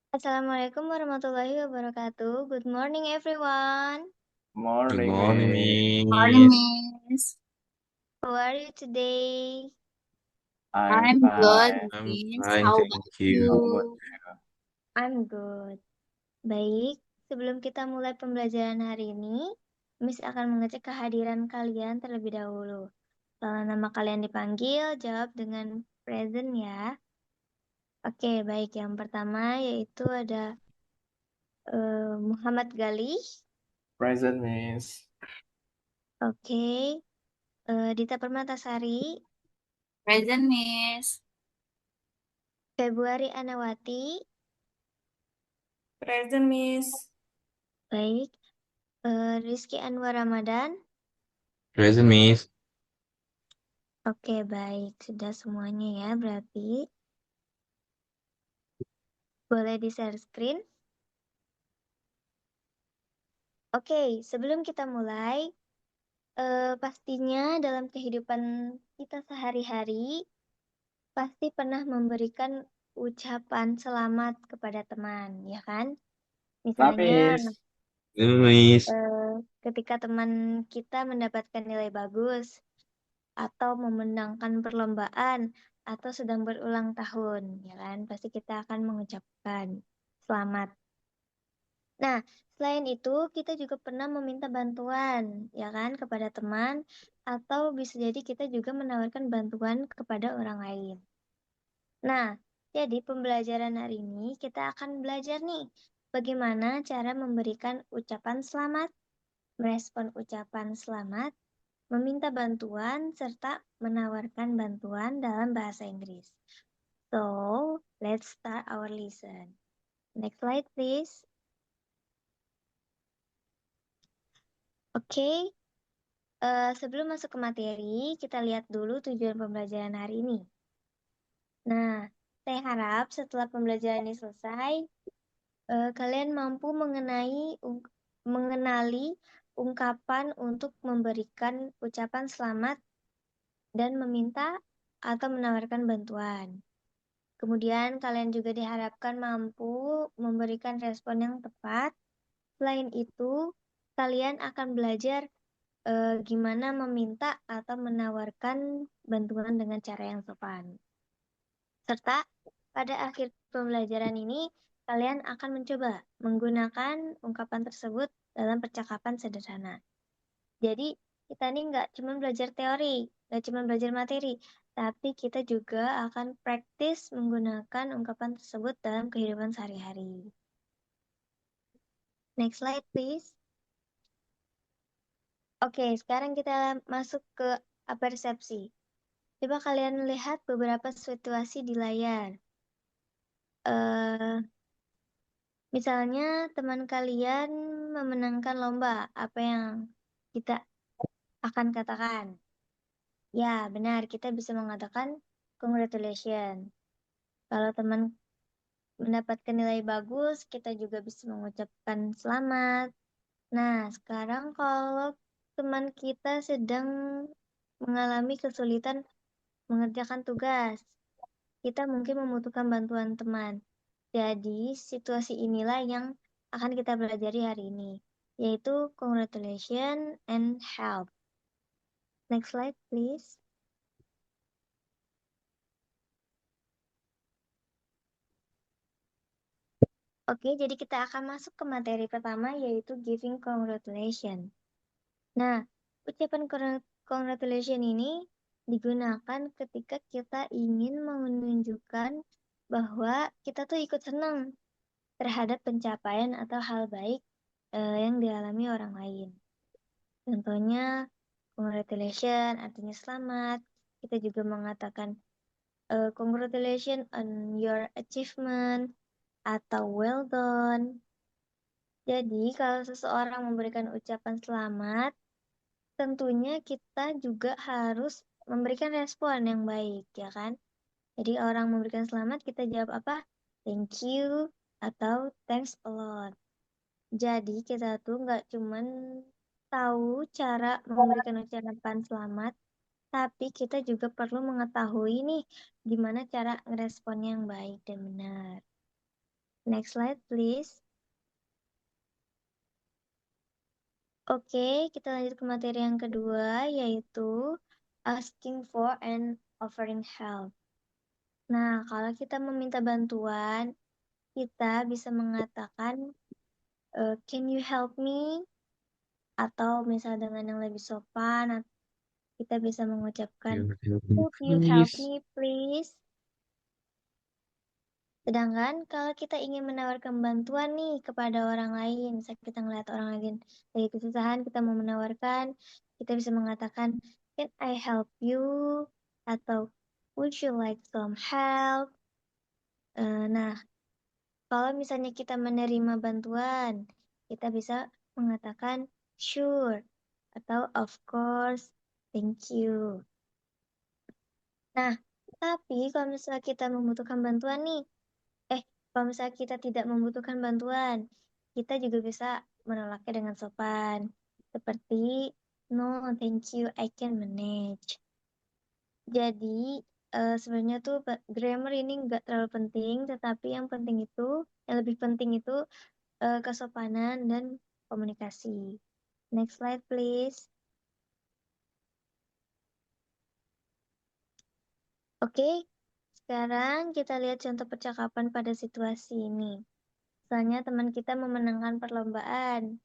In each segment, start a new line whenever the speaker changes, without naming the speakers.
Assalamualaikum warahmatullahi wabarakatuh. Good morning, everyone.
Good
Morning,
morning,
Miss.
Morning,
Miss.
Miss.
How are you today?
I'm
I'm good,
fine.
I'm
Miss.
fine,
How
thank
about
you.
How about
you?
you?
I'm good. Baik, sebelum kita mulai pembelajaran hari ini, Miss akan mengecek kehadiran kalian terlebih dahulu. Kalau nama kalian dipanggil, jawab dengan present ya. Oke, baik. Yang pertama yaitu ada Muhammad Galih.
Present, Miss.
Oke, Dita Permatasari,
Present, Miss.
Februari Anawati.
Present, Miss.
Baik, Rizky Anwar Ramadan.
Present, Miss.
Oke, baik. Sudah semuanya ya, berarti. Boleh di-share screen? Oke, sebelum kita mulai, pastinya dalam kehidupan kita sehari-hari, pasti pernah memberikan ucapan selamat kepada teman, ya kan? Misalnya,
Miss.
Miss.
ketika teman kita mendapatkan nilai bagus, atau memenangkan perlombaan, atau sedang berulang tahun, ya kan? Pasti kita akan mengucapkan selamat. Nah, selain itu kita juga pernah meminta bantuan, ya kan, kepada teman, atau bisa jadi kita juga menawarkan bantuan kepada orang lain. Nah, jadi pembelajaran hari ini kita akan belajar nih, bagaimana cara memberikan ucapan selamat, merespon ucapan selamat, meminta bantuan, serta menawarkan bantuan dalam bahasa Inggris. So, let's start our lesson. Next slide, please. Oke, sebelum masuk ke materi, kita lihat dulu tujuan pembelajaran hari ini. Nah, saya harap setelah pembelajaran ini selesai, kalian mampu mengenali ungkapan untuk memberikan ucapan selamat dan meminta atau menawarkan bantuan. Kemudian kalian juga diharapkan mampu memberikan respon yang tepat. Selain itu, kalian akan belajar gimana meminta atau menawarkan bantuan dengan cara yang sopan. Serta pada akhir pembelajaran ini, kalian akan mencoba menggunakan ungkapan tersebut dalam percakapan sederhana. Jadi, kita ini nggak cuma belajar teori, nggak cuma belajar materi, tapi kita juga akan praktis menggunakan ungkapan tersebut dalam kehidupan sehari-hari. Next slide, please. Oke, sekarang kita masuk ke persepsi. Coba kalian lihat beberapa situasi di layar. Misalnya teman kalian memenangkan lomba, apa yang kita akan katakan? Ya, benar, kita bisa mengatakan congratulations. Kalau teman mendapatkan nilai bagus, kita juga bisa mengucapkan selamat. Nah, sekarang kalau teman kita sedang mengalami kesulitan mengerjakan tugas, kita mungkin membutuhkan bantuan teman. Jadi, situasi inilah yang akan kita pelajari hari ini, yaitu congratulations and help. Next slide, please. Oke, jadi kita akan masuk ke materi pertama, yaitu giving congratulations. Nah, ucapan congratulations ini digunakan ketika kita ingin menunjukkan bahwa kita tuh ikut senang terhadap pencapaian atau hal baik yang dialami orang lain. Contohnya, congratulations artinya selamat. Kita juga mengatakan congratulations on your achievement atau well done. Jadi, kalau seseorang memberikan ucapan selamat, tentunya kita juga harus memberikan respon yang baik, ya kan? Jadi orang memberikan selamat, kita jawab apa? Thank you atau thanks a lot. Jadi kita tuh nggak cuman tahu cara memberikan ucapan selamat, tapi kita juga perlu mengetahui nih gimana cara ngerespon yang baik dan benar. Next slide, please. Oke, kita lanjut ke materi yang kedua, yaitu asking for and offering help. Nah, kalau kita meminta bantuan, kita bisa mengatakan, can you help me? Atau misal dengan yang lebih sopan, kita bisa mengucapkan, could you help me please? Sedangkan kalau kita ingin menawarkan bantuan nih kepada orang lain, misalnya kita ngeliat orang lain lagi kesusahan, kita mau menawarkan, kita bisa mengatakan, can I help you? Atau would you like some help? Nah, kalau misalnya kita menerima bantuan, kita bisa mengatakan sure atau of course, thank you. Nah, tapi kalau misalnya kita membutuhkan bantuan nih, kalau misalnya kita tidak membutuhkan bantuan, kita juga bisa menolaknya dengan sopan. Seperti, no, thank you, I can manage. Jadi, sebenarnya tuh grammar ini nggak terlalu penting, tetapi yang lebih penting itu kesopanan dan komunikasi. Next slide, please. Oke, sekarang kita lihat contoh percakapan pada situasi ini. Misalnya teman kita memenangkan perlombaan.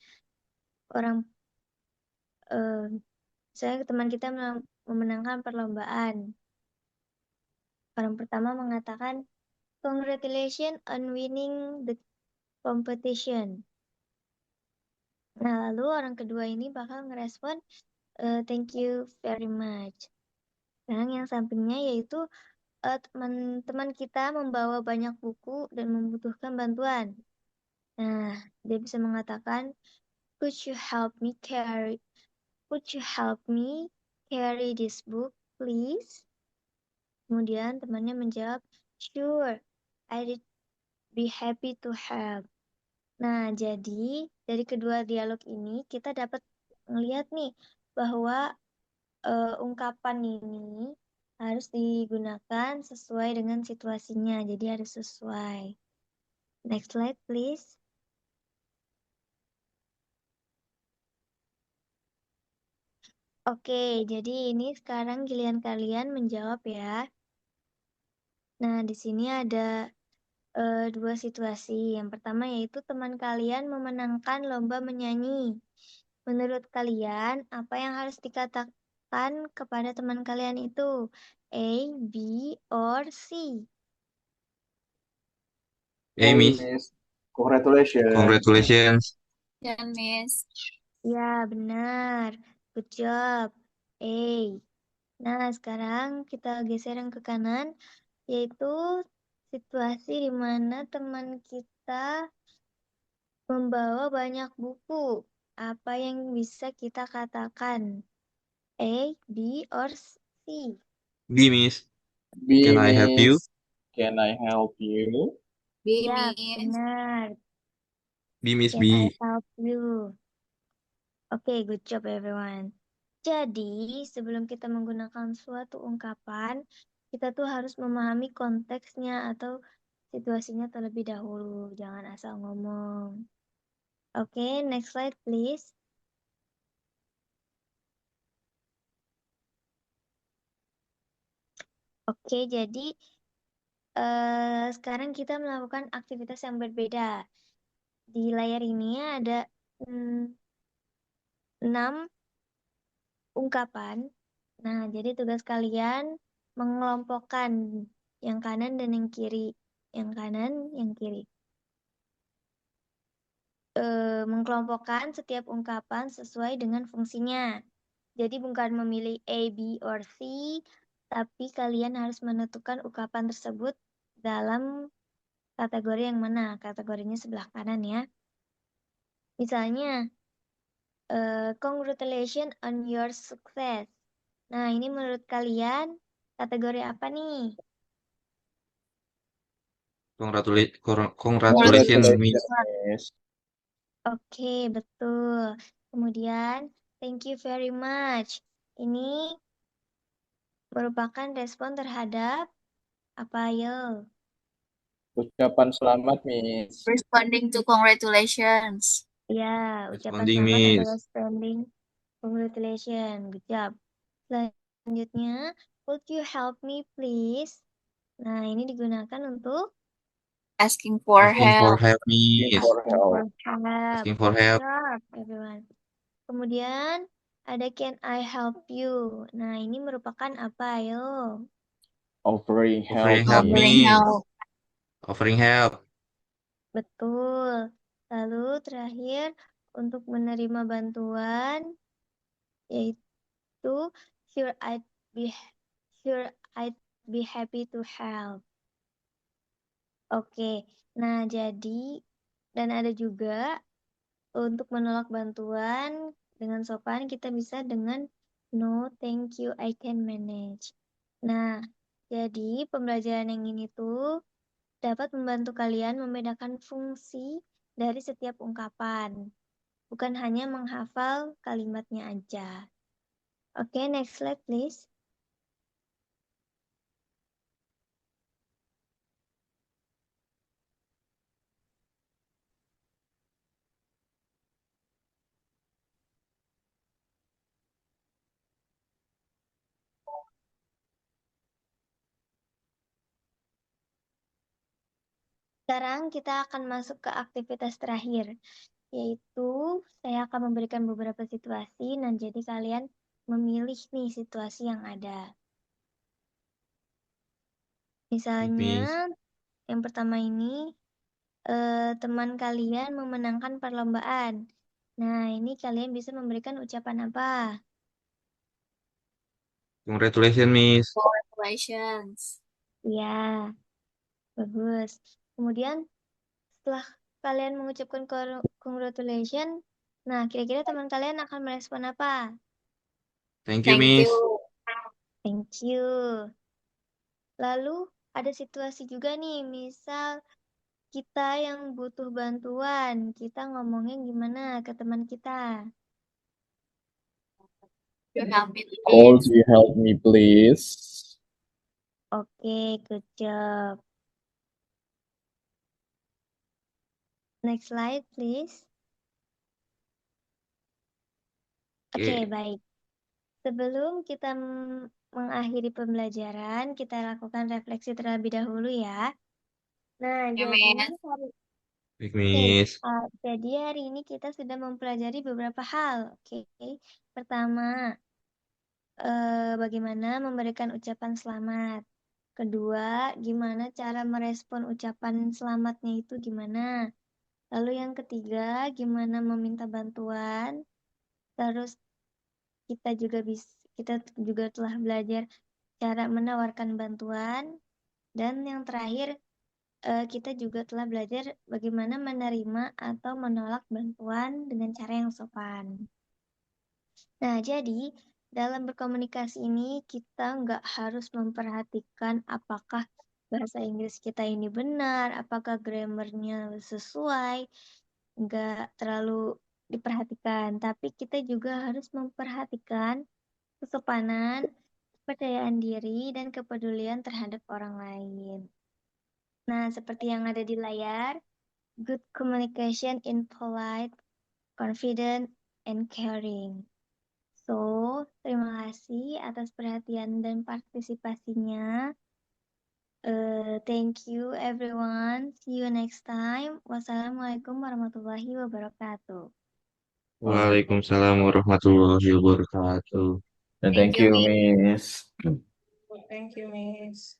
Misalnya teman kita memenangkan perlombaan. Orang pertama mengatakan, congratulations on winning the competition. Nah, lalu orang kedua ini bakal ngerespon, thank you very much. Sekarang yang sampingnya yaitu teman-teman kita membawa banyak buku dan membutuhkan bantuan. Nah, dia bisa mengatakan, could you help me carry this book, please? Kemudian temannya menjawab, sure, I'd be happy to help. Nah, jadi dari kedua dialog ini kita dapat melihat nih bahwa ungkapan ini harus digunakan sesuai dengan situasinya. Jadi harus sesuai. Next slide, please. Oke, jadi ini sekarang giliran kalian menjawab ya. Nah, di sini ada dua situasi. Yang pertama yaitu teman kalian memenangkan lomba menyanyi. Menurut kalian, apa yang harus dikatakan kepada teman kalian itu? A, B, or C?
Hey, Miss.
Congratulations.
Congratulations.
Dan Miss.
Ya, benar. Good job. A. Nah, sekarang kita geser yang ke kanan, yaitu situasi di mana teman kita membawa banyak buku. Apa yang bisa kita katakan? A, B, or C?
B, Miss.
B,
Can I help you?
Miss. Can I help you?
B,
Ya,
Miss.
benar.
B, Miss,
Can I
B.
help you? Oke, good job everyone. Jadi, sebelum kita menggunakan suatu ungkapan, kita tuh harus memahami konteksnya atau situasinya terlebih dahulu. Jangan asal ngomong. Oke, next slide please. Oke, jadi sekarang kita melakukan aktivitas yang berbeda. Di layar ini ada 6 ungkapan. Nah, jadi tugas kalian mengelompokkan yang kanan dan yang kiri. Yang kanan, yang kiri. Mengkelompokkan setiap ungkapan sesuai dengan fungsinya. Jadi bukan memilih A, B, or C, tapi kalian harus menentukan ungkapan tersebut dalam kategori yang mana. Kategorinya sebelah kanan ya. Misalnya, congratulations on your success. Nah, ini menurut kalian kategori apa nih?
Congratulations, Miss.
Miss.
Oke, betul. Kemudian, thank you very much. Ini merupakan respon terhadap apa, Ayo?
Ucapan selamat, Miss.
Responding to congratulations.
Ya, ucapan
Responding,
selamat
Miss.
adalah standing congratulations. Good job. Selanjutnya, could you help me please? Nah, ini digunakan untuk
Asking for
Asking for
help.
help,
Asking
Miss.
for
asking
help.
for help.
Asking for
Good
help.
job, everyone. Kemudian ada can I help you? Nah, ini merupakan apa? Ayo.
Offering
Offering
help,
help,
Miss.
Offering
Miss.
help.
Offering help.
Betul. Lalu terakhir untuk menerima bantuan yaitu sure I'd be sure I'd be happy to help. Oke. Nah, jadi dan ada juga untuk menolak bantuan dengan sopan kita bisa dengan no thank you I can manage. Nah, jadi pembelajaran yang ini tuh dapat membantu kalian membedakan fungsi dari setiap ungkapan, bukan hanya menghafal kalimatnya aja. Oke, next slide please. Sekarang kita akan masuk ke aktivitas terakhir, yaitu saya akan memberikan beberapa situasi, dan jadi kalian memilih nih situasi yang ada.
Miss.
Misalnya, yang pertama ini, teman kalian memenangkan perlombaan. Nah, ini kalian bisa memberikan ucapan apa?
Congratulations, Miss.
Congratulations.
Ya, bagus. Kemudian, setelah kalian mengucapkan congratulations, nah kira-kira teman kalian akan merespon apa?
Thank you,
Thank
Miss.
you.
Thank you. Lalu ada situasi juga nih, misal kita yang butuh bantuan, kita ngomongnya gimana ke teman kita?
You help me,
Could
please.
you help me, please?
Oke, good job. Next slide, please. Oke,
Oke.
baik. Sebelum kita mengakhiri pembelajaran, kita lakukan refleksi terlebih dahulu ya. Nah,
Ya,
jadi
Miss.
Baik, Miss.
jadi hari ini kita sudah mempelajari beberapa hal. Oke, pertama, bagaimana memberikan ucapan selamat. Kedua, gimana cara merespon ucapan selamatnya itu gimana. Lalu yang ketiga, gimana meminta bantuan. Terus kita juga telah belajar cara menawarkan bantuan. Dan yang terakhir, kita juga telah belajar bagaimana menerima atau menolak bantuan dengan cara yang sopan. Nah, jadi dalam berkomunikasi ini kita nggak harus memperhatikan apakah bahasa Inggris kita ini benar, apakah grammarnya sesuai, nggak terlalu diperhatikan. Tapi kita juga harus memperhatikan kesopanan, kepercayaan diri, dan kepedulian terhadap orang lain. Nah, seperti yang ada di layar, good communication in polite, confident, and caring. So, terima kasih atas perhatian dan partisipasinya. Thank you everyone. See you next time. Wassalamualaikum warahmatullahi wabarakatuh.
Waalaikumsalam warahmatullahi wabarakatuh.
And
Thank
thank
you,
you,
Miss.
Miss.
Thank you, Miss.